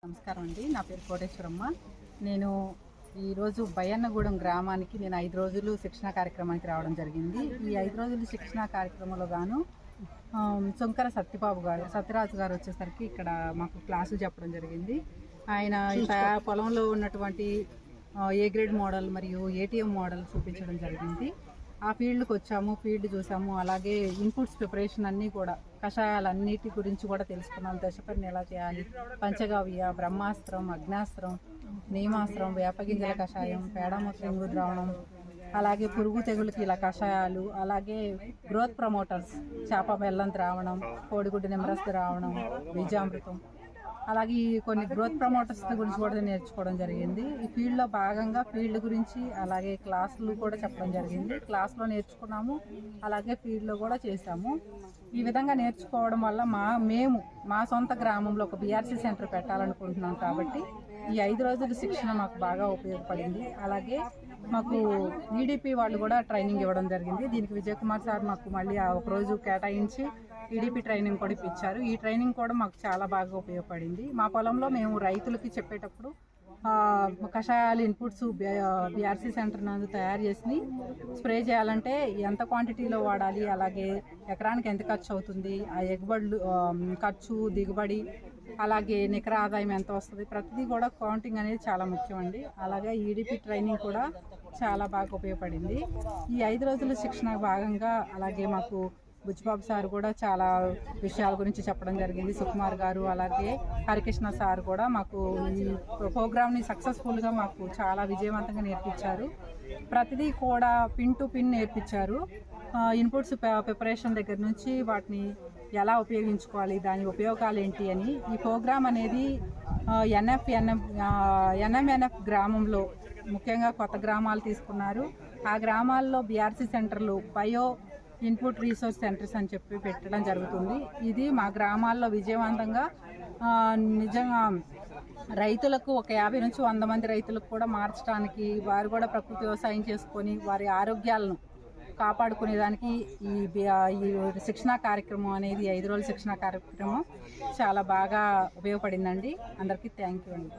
నమస్కారం అండి. నా పేరు కోటేశ్వరమ్మ. నేను ఈరోజు బయ్యన్నగూడెం గ్రామానికి 5 రోజులు శిక్షణా కార్యక్రమానికి రావడం జరిగింది. ఈ 5 రోజులు శిక్షణా కార్యక్రమంలో గాను శంకర సత్యరాజు గారు వచ్చేసరికి ఇక్కడ మాకు క్లాసులు చెప్పడం జరిగింది. ఆయన పొలంలో ఉన్నటువంటి ఏ గ్రేడ్ మోడల్ మరియు ఏటీఎం మోడల్ చూపించడం జరిగింది. ఆ ఫీల్డ్కి వచ్చాము, ఫీల్డ్ చూసాము. అలాగే ఇన్పుట్స్ ప్రిపరేషన్ అన్నీ కూడా కషాయాలన్నిటి గురించి కూడా తెలుసుకున్నాం. దశపరిని ఎలా చేయాలి, పంచగవ్య, బ్రహ్మాస్త్రం, అగ్నాస్త్రం, నీమాస్త్రం, వేపగింజల కషాయం, పేడమూత్రింగు ద్రావణం, అలాగే పురుగు తెగులకి ఇలా కషాయాలు, అలాగే గ్రోత్ ప్రమోటర్స్, చేప బెల్లం ద్రావణం, కోడిగుడ్డు నిమ్మరస ద్రావణం, బీజామృతం, అలాగే కొన్ని గ్రోత్ ప్రమోటర్స్ గురించి కూడా నేర్చుకోవడం జరిగింది. ఈ ఫీల్డ్లో భాగంగా ఫీల్డ్ గురించి అలాగే క్లాసులు కూడా చెప్పడం జరిగింది. క్లాస్లో నేర్చుకున్నాము, అలాగే ఫీల్డ్లో కూడా చేసాము. ఈ విధంగా నేర్చుకోవడం వల్ల మా సొంత గ్రామంలో ఒక బీఆర్సీ సెంటర్ పెట్టాలనుకుంటున్నాం. కాబట్టి ఈ 5 రోజుల శిక్షణ మాకు బాగా ఉపయోగపడింది. అలాగే మాకు ఈడీపీ వాళ్ళు కూడా ట్రైనింగ్ ఇవ్వడం జరిగింది. దీనికి విజయ్ కుమార్ సార్ మాకు మళ్ళీ ఒక రోజు కేటాయించి ఈడీపీ ట్రైనింగ్ కూడా ఇప్పించారు. ఈ ట్రైనింగ్ కూడా మాకు చాలా బాగా ఉపయోగపడింది. మా పొలంలో మేము రైతులకి చెప్పేటప్పుడు కషాయాలు ఇన్పుట్స్ బీఆర్సీ సెంటర్ నందు తయారు చేసి స్ప్రే చేయాలంటే ఎంత క్వాంటిటీలో వాడాలి, అలాగే ఎకరానికి ఎంత ఖర్చు అవుతుంది, ఆ ఎగుబడులు ఖర్చు, దిగుబడి, అలాగే నికర ఆదాయం ఎంత వస్తుంది, ప్రతిదీ కూడా కౌంటింగ్ అనేది చాలా ముఖ్యం అండి. అలాగే ఈడీపీ ట్రైనింగ్ కూడా చాలా బాగా ఉపయోగపడింది. ఈ 5 రోజుల శిక్షణ భాగంగా అలాగే మాకు బుచ్చిబాబు సార్ కూడా చాలా విషయాల గురించి చెప్పడం జరిగింది. సుకుమార్ గారు, అలాగే హరికృష్ణ సార్ కూడా మాకు ఈ ప్రోగ్రామ్ని సక్సెస్ఫుల్గా మాకు చాలా విజయవంతంగా నేర్పించారు. ప్రతిదీ కూడా పిన్ టు పిన్ నేర్పించారు. ఇన్పుట్స్ ప్రిపరేషన్ దగ్గర నుంచి వాటిని ఎలా ఉపయోగించుకోవాలి, దాని ఉపయోగాలు ఏంటి అని. ఈ ప్రోగ్రామ్ అనేది ఎన్ఎంఎన్ఎఫ్ గ్రామంలో ముఖ్యంగా కొత్త గ్రామాలు తీసుకున్నారు. ఆ గ్రామాల్లో బీఆర్సీ సెంటర్లు బయో ఇన్పుట్ రీసోర్స్ సెంటర్స్ అని చెప్పి పెట్టడం జరుగుతుంది. ఇది మా గ్రామాల్లో విజయవంతంగా నిజంగా రైతులకు ఒక 50 నుంచి 100 మంది రైతులకు కూడా మార్చడానికి, వారు కూడా ప్రకృతి వ్యవసాయం చేసుకొని వారి ఆరోగ్యాలను కాపాడుకునేదానికి ఈ శిక్షణా కార్యక్రమం అనేది 5 రోజుల శిక్షణా కార్యక్రమం చాలా బాగా ఉపయోగపడిందండి. అందరికీ థ్యాంక్ యూ అండి.